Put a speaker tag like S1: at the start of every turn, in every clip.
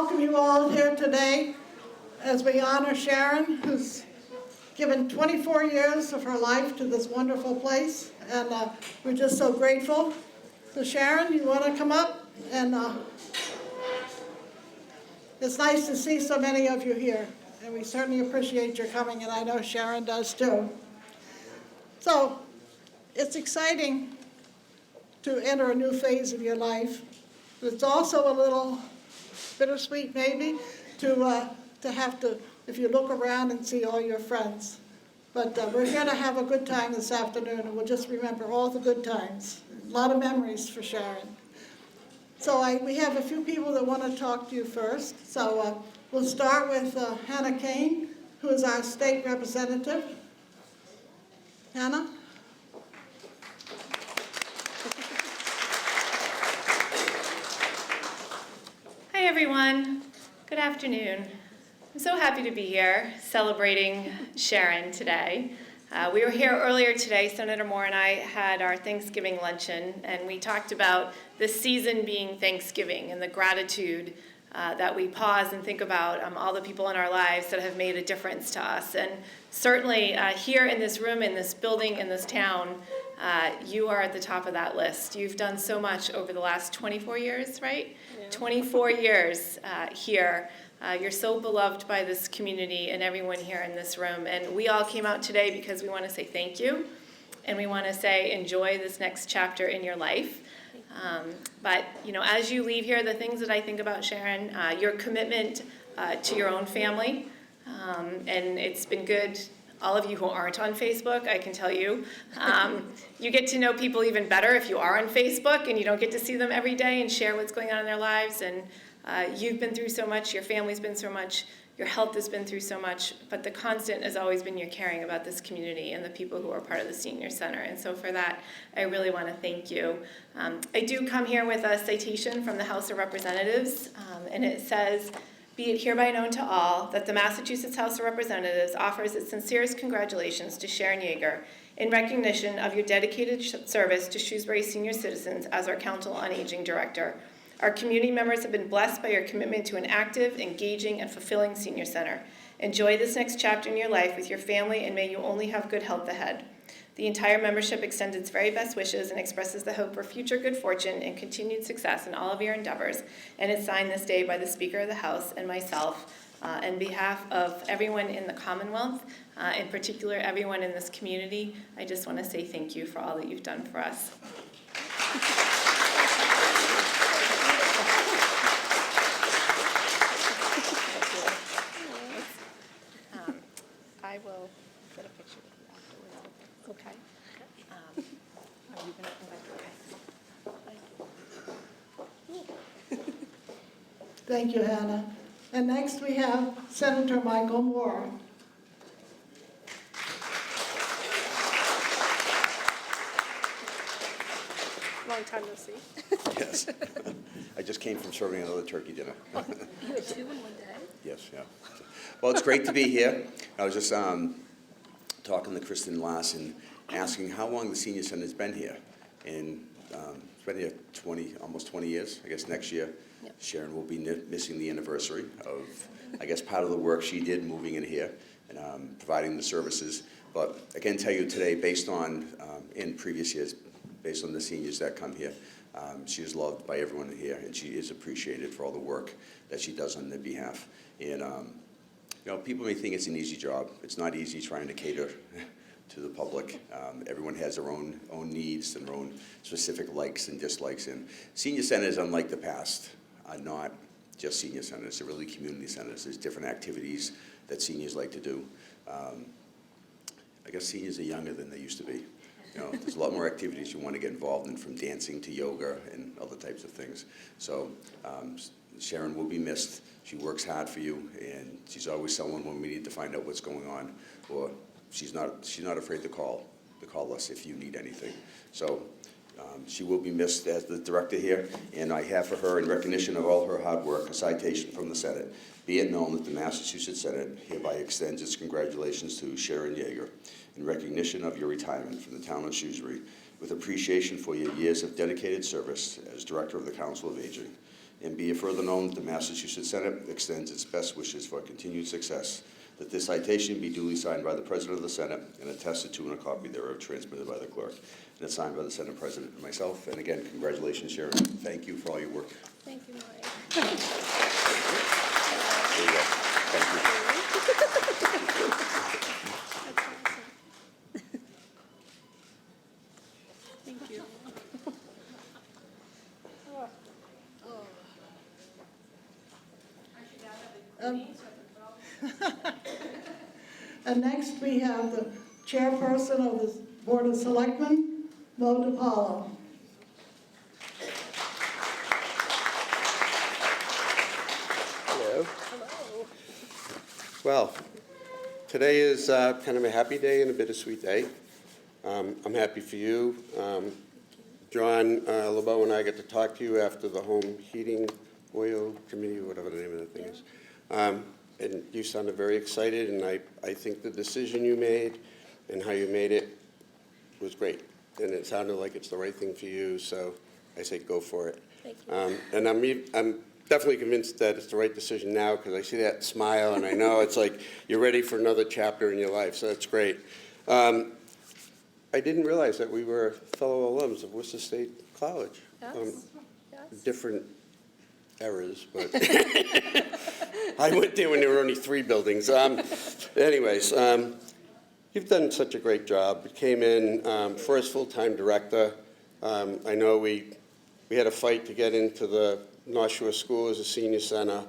S1: welcome you all here today as we honor Sharon, who's given 24 years of her life to this wonderful place, and we're just so grateful. So Sharon, you want to come up? And it's nice to see so many of you here, and we certainly appreciate your coming, and I know Sharon does too. So it's exciting to enter a new phase of your life. It's also a little bittersweet maybe to have to, if you look around and see all your friends. But we're here to have a good time this afternoon, and we'll just remember all the good times. A lot of memories for Sharon. So we have a few people that want to talk to you first. So we'll start with Hannah Kane, who is our state representative. Hannah?
S2: Hi everyone, good afternoon. I'm so happy to be here celebrating Sharon today. We were here earlier today, Senator Moore and I had our Thanksgiving luncheon, and we talked about this season being Thanksgiving and the gratitude that we pause and think about all the people in our lives that have made a difference to us. And certainly here in this room, in this building, in this town, you are at the top of that list. You've done so much over the last 24 years, right? Yeah. 24 years here. You're so beloved by this community and everyone here in this room. And we all came out today because we want to say thank you. And we want to say enjoy this next chapter in your life. But, you know, as you leave here, the things that I think about Sharon, your commitment to your own family. And it's been good. All of you who aren't on Facebook, I can tell you, you get to know people even better if you are on Facebook and you don't get to see them every day and share what's going on in their lives. And you've been through so much, your family's been so much, your health has been through so much, but the constant has always been your caring about this community and the people who are part of the Senior Center. And so for that, I really want to thank you. I do come here with a citation from the House of Representatives, and it says, "Be it hereby known to all that the Massachusetts House of Representatives offers its sincerest congratulations to Sharon Yager in recognition of your dedicated service to Shrewsbury senior citizens as our Council on Aging Director. Our community members have been blessed by your commitment to an active, engaging, and fulfilling senior center. Enjoy this next chapter in your life with your family, and may you only have good health ahead." The entire membership extends its very best wishes and expresses the hope for future good fortune and continued success in all of your endeavors. And it's signed this day by the Speaker of the House and myself. On behalf of everyone in the Commonwealth, in particular everyone in this community, I just want to say thank you for all that you've done for us. I will get a picture with you afterwards. Okay. Are you going to invite? Okay.
S1: Thank you, Hannah. And next we have Senator Michael Moore.
S3: Long time no see.
S4: Yes. I just came from serving another turkey dinner.
S3: You had two in one day?
S4: Yes, yeah. Well, it's great to be here. I was just talking to Kristen Lass and asking how long the Senior Center has been here. And it's been here almost 20 years. I guess next year, yep. Sharon will be missing the anniversary of, I guess, part of the work she did moving in here and providing the services. But I can tell you today, based on, in previous years, based on the seniors that come here, she is loved by everyone here, and she is appreciated for all the work that she does on their behalf. And you know, people may think it's an easy job. It's not easy trying to cater to the public. Everyone has their own needs and their own specific likes and dislikes. And senior centers, unlike the past, are not just senior centers. They're really community centers. There's different activities that seniors like to do. I guess seniors are younger than they used to be. You know, there's a lot more activities you want to get involved in, from dancing to yoga and other types of things. So Sharon will be missed. She works hard for you, and she's always someone when we need to find out what's going on, or she's not afraid to call us if you need anything. So she will be missed as the director here, and I have for her, in recognition of all her hard work, a citation from the Senate. Be it known that the Massachusetts Senate hereby extends its congratulations to Sharon Yager in recognition of your retirement from the town of Shrewsbury, with appreciation for your years of dedicated service as Director of the Council of Aging. And be it further known that the Massachusetts Senate extends its best wishes for continued success. That this citation be duly signed by the President of the Senate and attested to, and a copy thereof transmitted by the clerk. And it's signed by the Senate President and myself. And again, congratulations, Sharon. Thank you for all your work.
S3: Thank you, Mike.
S4: There you go. Thank you.
S3: Thank you.
S1: And next, we have the chairperson of the Board of Selectmen, Mo DiPaolo.
S5: Hello.
S3: Hello.
S5: Well, today is kind of a happy day and a bittersweet day. I'm happy for you. John LeBeau and I get to talk to you after the Home Heating Oil Committee, or whatever the name of the thing is. And you sounded very excited, and I think the decision you made and how you made it was great. And it sounded like it's the right thing for you, so I say go for it.
S3: Thank you.
S5: And I'm definitely convinced that it's the right decision now, because I see that smile, and I know it's like you're ready for another chapter in your life, so that's great. I didn't realize that we were fellow alums of Worcester State College.
S3: Yes. Yes.
S5: Different eras, but I went there when there were only 3 buildings. Anyways, you've done such a great job. You came in first full-time director. I know we had a fight to get into the North Shore School as a senior center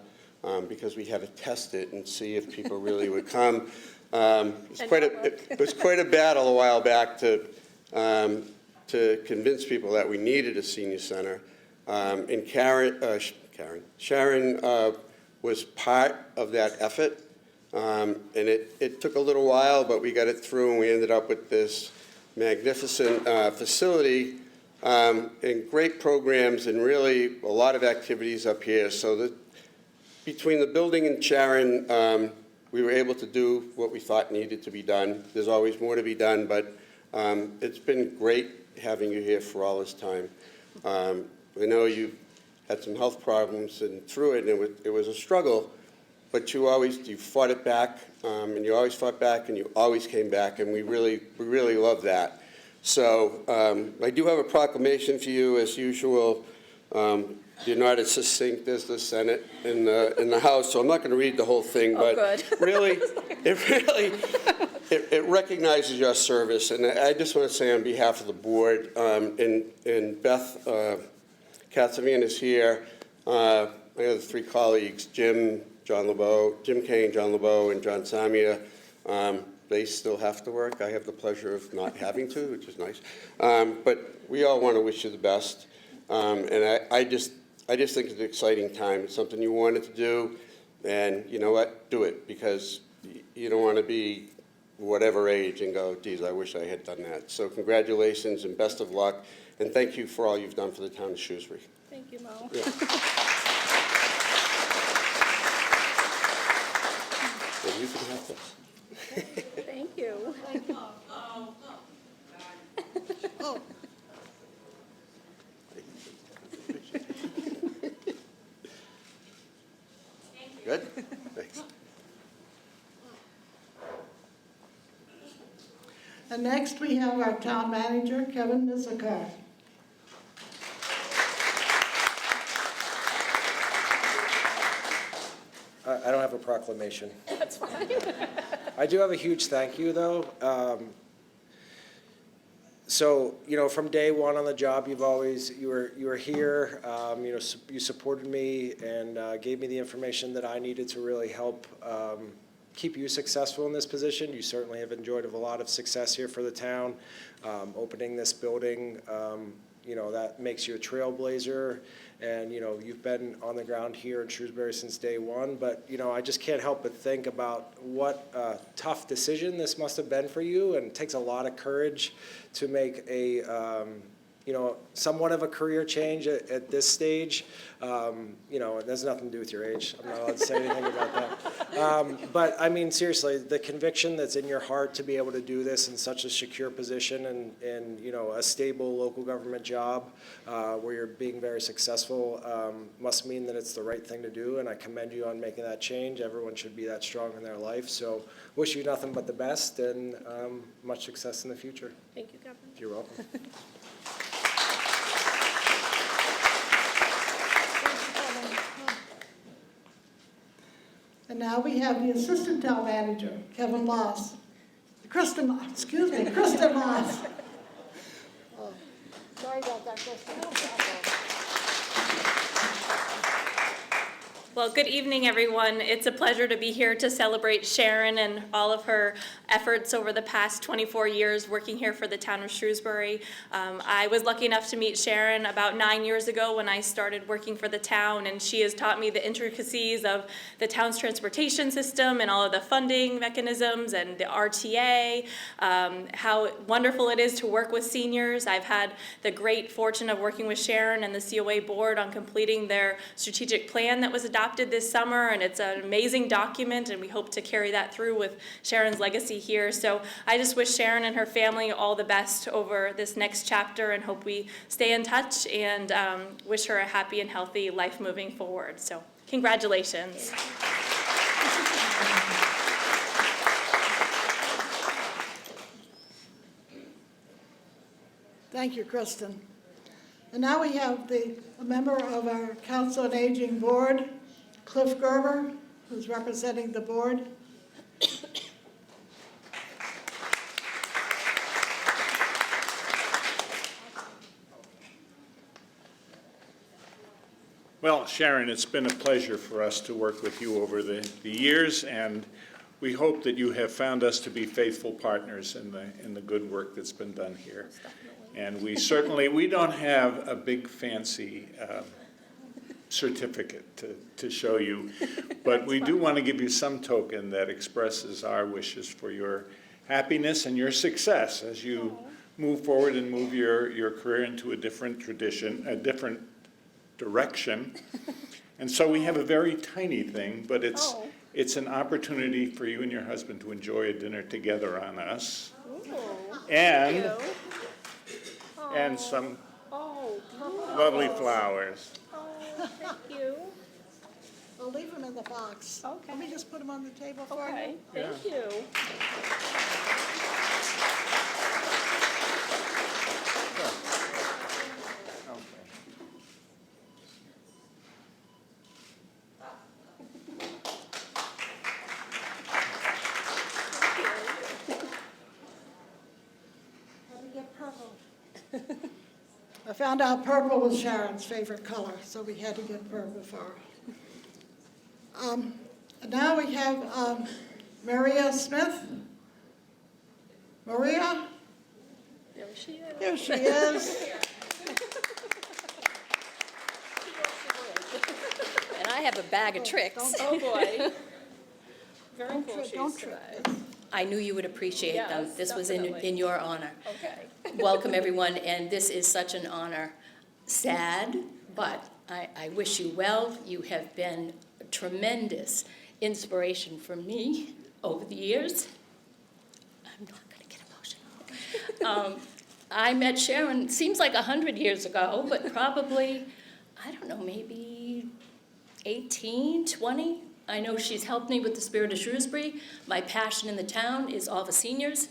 S5: because we had to test it and see if people really would come. It was quite a battle a while back to convince people that we needed a senior center. And Sharon was part of that effort. And it took a little while, but we got it through, and we ended up with this magnificent facility and great programs and really a lot of activities up here. So that between the building and Sharon, we were able to do what we thought needed to be done. There's always more to be done, but it's been great having you here for all this time. I know you had some health problems and through it, and it was a struggle, but you fought it back, and you always fought back, and you always came back, and we really love that. So I do have a proclamation for you, as usual. You're not as succinct as the Senate in the House, so I'm not going to read the whole thing, but really, it recognizes your service, and I just want to say on behalf of the board, and Beth Katsavian is here. My other 3 colleagues, Jim Kane, John LeBeau, and John Samia, they still have to work. I have the pleasure of not having to, which is nice. But we all want to wish you the best. And I just think it's an exciting time. It's something you wanted to do, and you know what? Do it, because you don't want to be whatever age and go, geez, I wish I had done that. So congratulations and best of luck, and thank you for all you've done for the town of Shrewsbury.
S3: Thank you, Mo.
S5: Yeah. And you can have this.
S3: Thank you.
S1: Oh,
S5: Good? Thanks.
S1: and next we have our town manager, Kevin Mizikar.
S6: I don't have a proclamation.
S3: That's fine.
S6: I do have a huge thank you, though. So, from day one on the job, you were here. You supported me and gave me the information that I needed to really help keep you successful in this position. You certainly have enjoyed a lot of success here for the town. Opening this building, that makes you a trailblazer. And, you've been on the ground here in Shrewsbury since day one. But, I just can't help but think about what a tough decision this must have been for you. And it takes a lot of courage to make a somewhat of a career change at this stage. It has nothing to do with your age. I'm not allowed to say anything about that. But I mean, seriously, the conviction that's in your heart to be able to do this in such a secure position and a stable local government job where you're being very successful must mean that it's the right thing to do. And I commend you on making that change. Everyone should be that strong in their life. So wish you nothing but the best and much success in the future.
S3: Thank you, Kevin.
S6: You're welcome.
S1: And now we have the Assistant Town Manager, Kevin Moss. Kristen Moss. Oh, sorry about that, Kristen. No problem.
S2: Well, good evening, everyone. It's a pleasure to be here to celebrate Sharon and all of her efforts over the past 24 years working here for the town of Shrewsbury. I was lucky enough to meet Sharon about 9 years ago when I started working for the town, and she has taught me the intricacies of the town's transportation system and all of the funding mechanisms and the RTA, how wonderful it is to work with seniors. I've had the great fortune of working with Sharon and the COA board on completing their strategic plan that was adopted this summer, and it's an amazing document, and we hope to carry that through with Sharon's legacy here. So I just wish Sharon and her family all the best over this next chapter and hope we stay in touch and wish her a happy and healthy life moving forward. So congratulations.
S1: Thank you, Kristen. And now we have a member of our Council on Aging Board, Cliff Gerber, who's representing the board.
S7: Well, Sharon, it's been a pleasure for us to work with you over the years, and we hope that you have found us to be faithful partners in the good work that's been done here. And we don't have a big fancy certificate to show you, but we do want to give you some token that expresses our wishes for your happiness and your success as you move forward and move your career into a different direction. And so we have a very tiny thing, but it's an opportunity for you and your husband to enjoy a dinner together on us. And some lovely flowers.
S3: Thank you.
S1: I'll leave them in the box.
S3: Okay.
S1: Let me just put them on the table for
S3: Okay,
S1: you.
S3: thank you.
S1: Let me get purple. I found out purple was Sharon's favorite color, so we had to get purple for her. Now we have Maria Smith. Maria?
S3: There she is.
S1: Here she is.
S8: And I have a bag of tricks.
S3: Oh, boy. Very
S1: Don't
S3: cool
S1: trip,
S3: shoes
S1: don't trip.
S3: today.
S8: I knew you would appreciate them.
S3: Yes,
S8: This was
S3: definitely.
S8: in your honor.
S3: Okay.
S8: Welcome, everyone, and this is such an honor. Sad, but I wish you well. You have been a tremendous inspiration for me over the years. I'm not going to get emotional. I met Sharon, seems like 100 years ago, but probably, I don't know, maybe 18, 20. I know she's helped me with the Spirit of Shrewsbury. My passion in the town is all the seniors.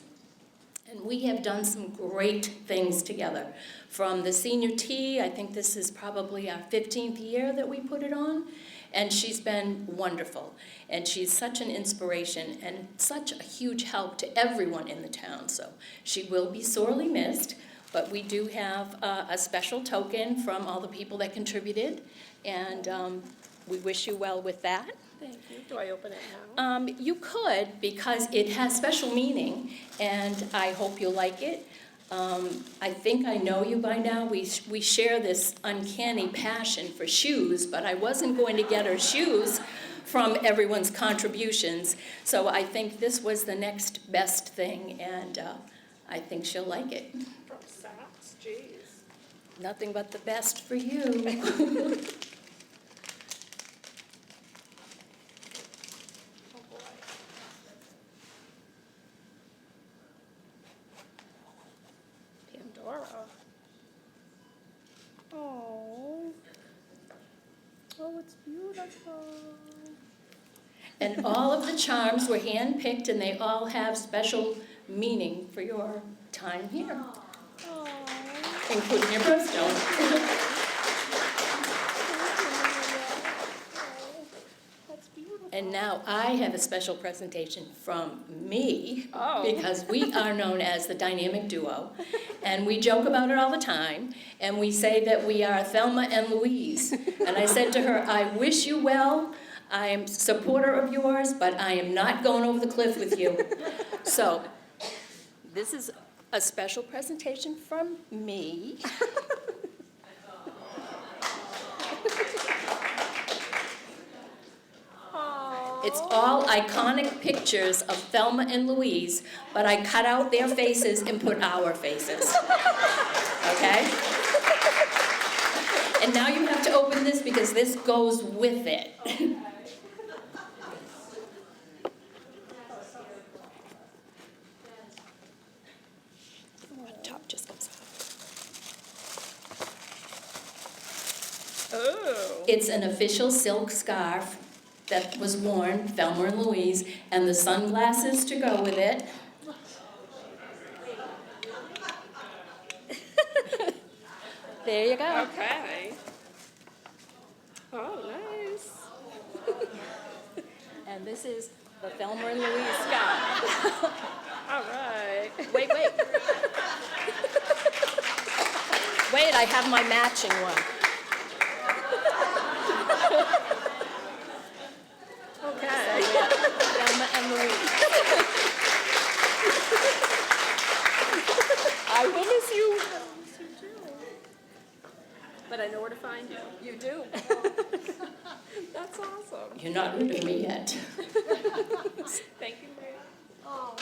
S8: And we have done some great things together. From the senior tea, I think this is probably our 15th year that we put it on. And she's been wonderful. And she's such an inspiration and such a huge help to everyone in the town. So she will be sorely missed, but we do have a special token from all the people that contributed. And we wish you well with that.
S3: Thank you. Do I open it now?
S8: You could, because it has special meaning, and I hope you'll like it. I think I know you by now. We share this uncanny passion for shoes, but I wasn't going to get her shoes from everyone's contributions. So I think this was the next best thing, and I think she'll like it.
S3: Socks, jeez.
S8: Nothing but the best for you.
S3: Oh, boy. Pandora. Oh. Oh, it's beautiful.
S8: And all of the charms were handpicked, and they all have special meaning for your time here,
S3: Oh.
S8: including your birthstone.
S3: That's beautiful.
S8: And now I have a special presentation from me,
S3: Oh.
S8: because we are known as the dynamic duo, and we joke about it all the time, and we say that we are Thelma and Louise. And I said to her, I wish you well, I am a supporter of yours, but I am not going over the cliff with you. So, this is a special presentation from me. It's all iconic pictures of Thelma and Louise, but I cut out their faces and put our faces. Okay? And now you have to open this because this goes with it. The top just comes out.
S3: Oh.
S8: It's an official silk scarf that was worn, Thelma and Louise, and the sunglasses to go with it. There you go.
S3: Okay. Oh, nice.
S8: And this is the Thelma and Louise scarf.
S3: All right.
S8: Wait. Wait, I have my matching one.
S3: Okay.
S8: Thelma and Louise. I will miss you.
S3: But I know where to find you.
S8: You do.
S3: That's awesome.
S8: You're not rid of me yet.
S3: Thank you, Maria.
S1: Oh.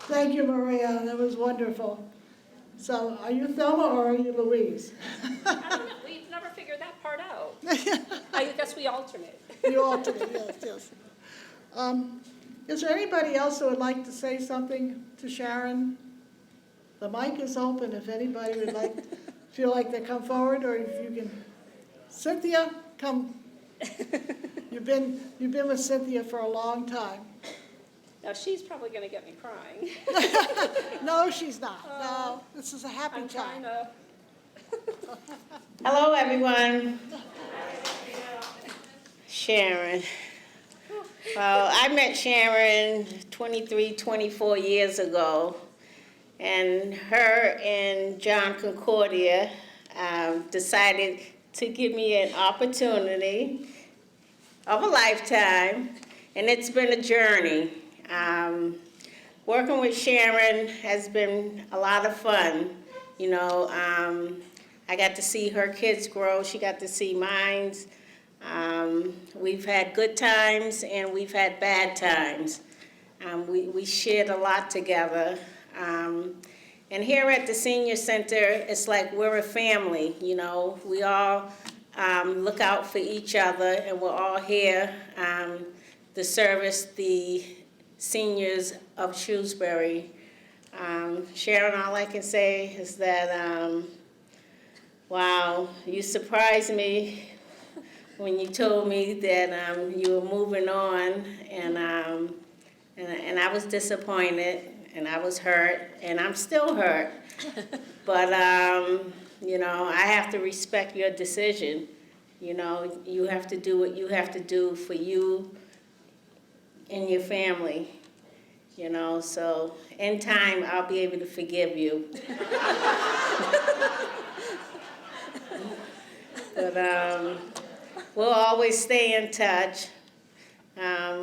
S1: Thank you, Maria, that was wonderful. So are you Thelma or are you Louise?
S3: I don't know. We've never figured that part out. I guess we alternate.
S1: You alternate, yes. Is there anybody else who would like to say something to Sharon? The mic is open if anybody would like, feel like they come forward, or if you can. Cynthia, come. You've been with Cynthia for a long time.
S3: Now, she's probably going to get me crying.
S1: No, she's not. No, this is a happy
S3: I'm trying
S1: time.
S3: to.
S9: Hello, everyone. Sharon. Well, I met Sharon 23, 24 years ago, and her and John Concordia decided to give me an opportunity of a lifetime, and it's been a journey. Working with Sharon has been a lot of fun. You know, I got to see her kids grow. She got to see mine. We've had good times and we've had bad times. We shared a lot together. And here at the Senior Center, it's like we're a family, you know. We all look out for each other, and we're all here to service the seniors of Shrewsbury. Sharon, all I can say is that, wow, you surprised me when you told me that you were moving on, and I was disappointed, and I was hurt, and I'm still hurt. But, you know, I have to respect your decision. You know, you have to do what you have to do for you and your family, you know, so in time, I'll be able to forgive you. But we'll always stay in touch.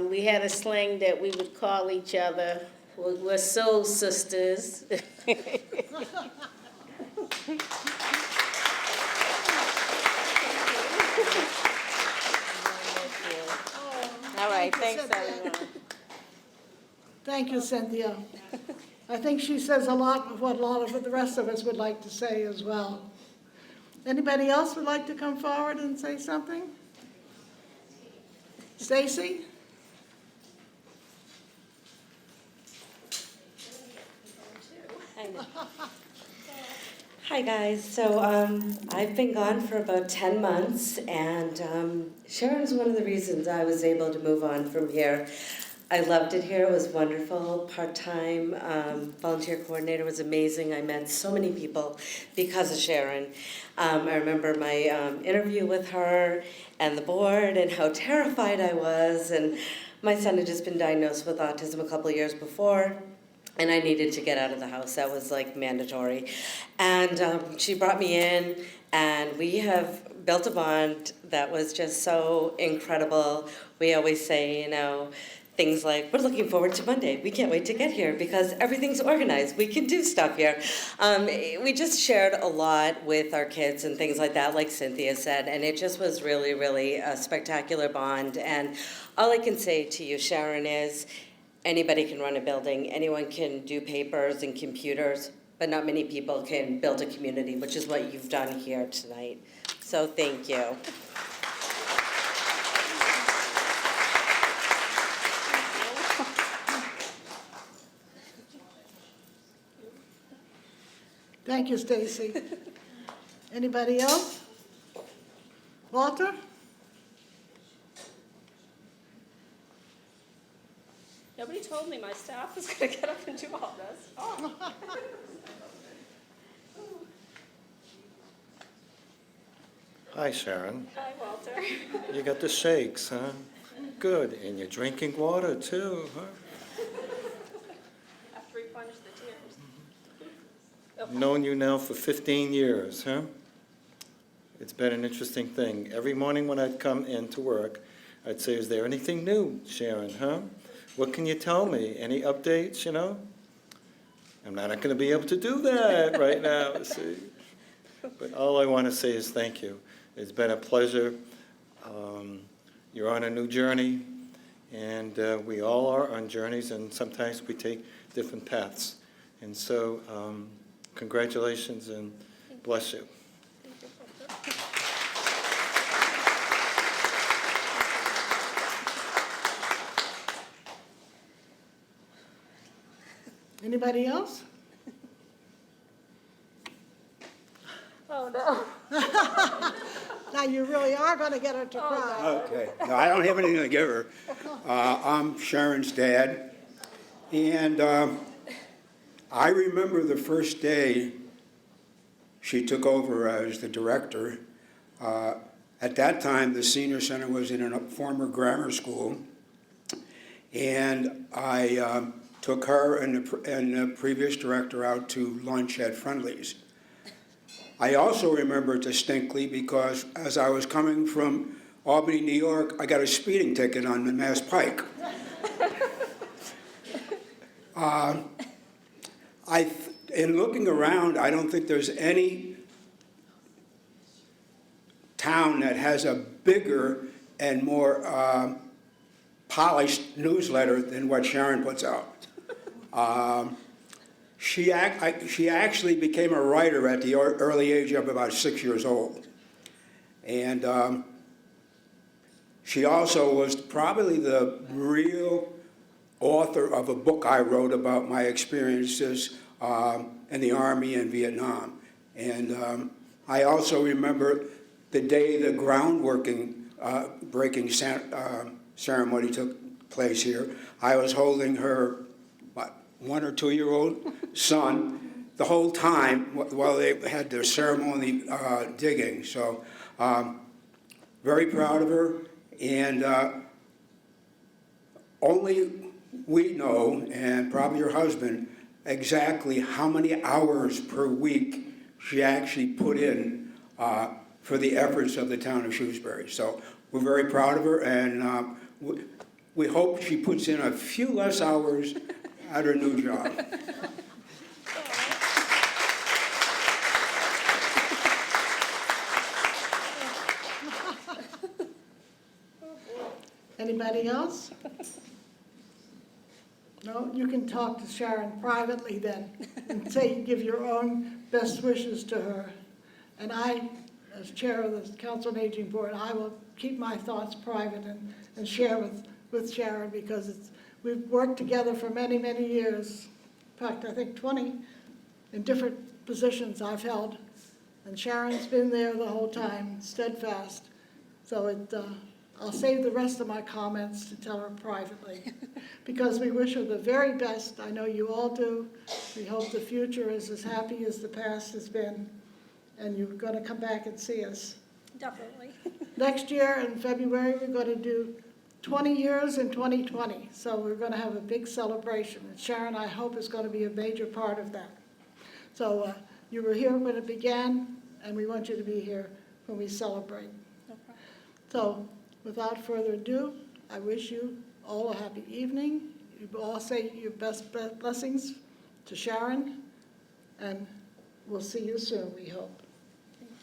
S9: We had a slang that we would call each other, we're soul sisters. All right, thanks, everyone.
S1: Thank Thank you, Cynthia. I think she says a lot of what a lot of the rest of us would like to say as well. Anybody else would like to come forward and say something? Stacy?
S10: Hi guys, so I've been gone for about 10 months and Sharon's one of the reasons I was able to move on from here. I loved it here, it was wonderful, part-time, volunteer coordinator was amazing. I met so many people because of Sharon. I remember my interview with her and the board and how terrified I was, and my son had just been diagnosed with autism a couple of years before. And I needed to get out of the house. That was like mandatory. And she brought me in, and we have built a bond that was just so incredible. We always say, you know, things like, we're looking forward to Monday. We can't wait to get here because everything's organized. We can do stuff here. We just shared a lot with our kids and things like that, like Cynthia said, and it just was really, really a spectacular bond. And all I can say to you, Sharon, is anybody can run a building, anyone can do papers and computers, but not many people can build a community, which is what you've done here tonight. So thank you.
S1: Thank you, Stacy. Anybody else? Walter?
S3: Nobody told me my staff was going to get up and do all this. Oh.
S11: Hi, Sharon.
S3: Hi, Walter.
S11: You got the shakes, huh? Good. And you're drinking water, too, huh?
S3: Have to replenish the tears.
S11: I've known you now for 15 years, huh? It's been an interesting thing. Every morning when I'd come in to work, I'd say, is there anything new, Sharon, huh? What can you tell me? Any updates, you know? I'm not going to be able to do that right now, see? But all I want to say is thank you. It's been a pleasure. You're on a new journey, and we all are on journeys, and sometimes we take different paths. And so, congratulations and bless you.
S1: Anybody else?
S3: Oh, no.
S1: Now you really are going to get her to cry.
S12: Okay. No, I don't have anything to give her. I'm Sharon's dad. And I remember the first day she took over as the director. At that time, the senior center was in a former grammar school. And I took her and the previous director out to lunch at Friendly's. I also remember distinctly because as I was coming from Albany, New York, I got a speeding ticket on the Mass Pike. In looking around, I don't think there's any town that has a bigger and more polished newsletter than what Sharon puts out. She actually became a writer at the early age of about 6 years old. And she also was probably the real author of a book I wrote about my experiences in the Army in Vietnam. And I also remember the day the breaking ceremony took place here. I was holding her 1 or 2 year old son the whole time while they had their ceremony digging. So very proud of her, and only we know, and probably your husband, exactly how many hours per week she actually put in for the efforts of the town of Shrewsbury. So we're very proud of her, and we hope she puts in a few less hours at her new job.
S1: Anybody else? No, you can talk to Sharon privately then and say, give your own best wishes to her. And I, as chair of the Council on Aging Board, I will keep my thoughts private and share with Sharon, because we've worked together for many, many years. In fact, I think 20 in different positions I've held. And Sharon's been there the whole time, steadfast. So I'll save the rest of my comments to tell her privately, because we wish her the very best. I know you all do. We hope the future is as happy as the past has been, and you're going to come back and see us.
S3: Definitely.
S1: Next year in February, we're going to do 20 years in 2020, so we're going to have a big celebration. And Sharon, I hope, is going to be a major part of that. So you were here when it began, and we want you to be here when we celebrate.
S3: No problem.
S1: So, without further ado, I wish you all a happy evening. You all say your best blessings to Sharon, and we'll see you soon, we hope.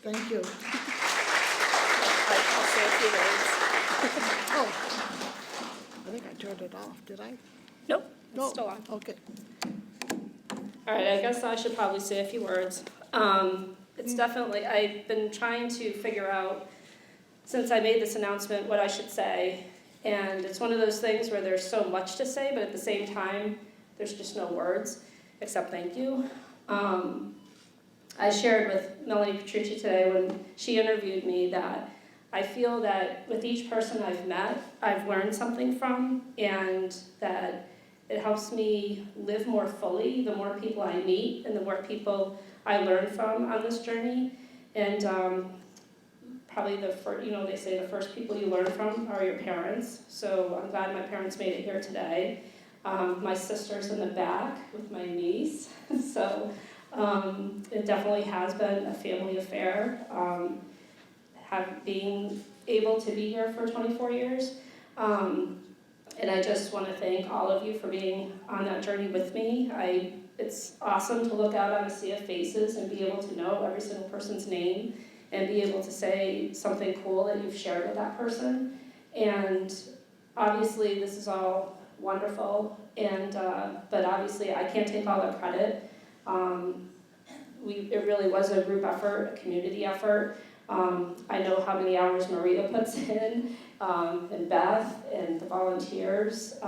S1: Thank you.
S3: I'll say a few words.
S1: Oh, I think I turned it off, did I?
S3: Nope, it's
S1: No.
S3: still on.
S1: Okay.
S3: All right, I guess I should probably say a few words. It's definitely, I've been trying to figure out, since I made this announcement, what I should say. And it's one of those things where there's so much to say, but at the same time, there's just no words, except thank you. I shared with Melanie Petrucci today when she interviewed me that I feel that with each person I've met, I've learned something from, and that it helps me live more fully the more people I meet and the more people I learn from on this journey. And probably the first, they say the first people you learn from are your parents. So I'm glad my parents made it here today. My sister's in the back with my niece. So it definitely has been a family affair. Being able to be here for 24 years. And I just want to thank all of you for being on that journey with me. It's awesome to look out on a sea of faces and be able to know every single person's name and be able to say something cool that you've shared with that person. And obviously this is all wonderful, and but obviously I can't take all the credit. It really was a group effort, a community effort. I know how many hours Maria puts in, and Beth, and the volunteers.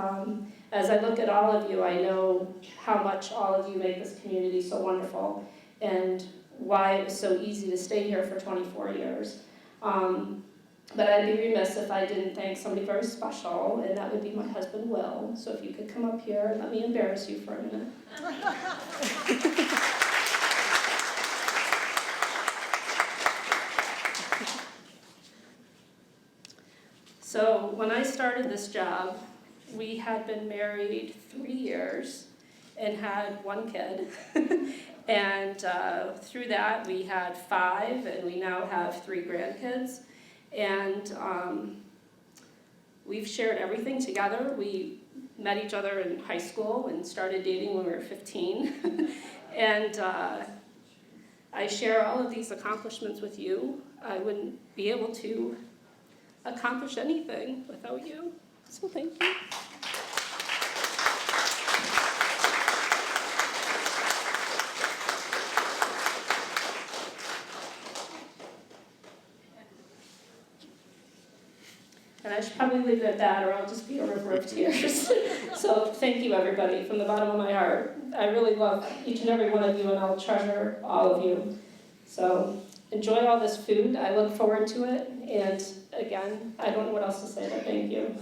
S3: As I look at all of you, I know how much all of you make this community so wonderful, and why it was so easy to stay here for 24 years. But I'd be remiss if I didn't thank somebody very special, and that would be my husband, Will. So if you could come up here and let me embarrass you for a minute. So when I started this job, we had been married 3 years and had 1 kid. And through that, we had 5, and we now have 3 grandkids. And we've shared everything together. We met each other in high school and started dating when we were 15. And I share all of these accomplishments with you. I wouldn't be able to accomplish anything without you. So thank you. And I should probably leave it at that, or I'll just be a river of tears. So thank you, everybody, from the bottom of my heart. I really love each and every one of you, and I'll treasure all of you. So enjoy all this food. I look forward to it. And again, I don't know what else to say, but thank you.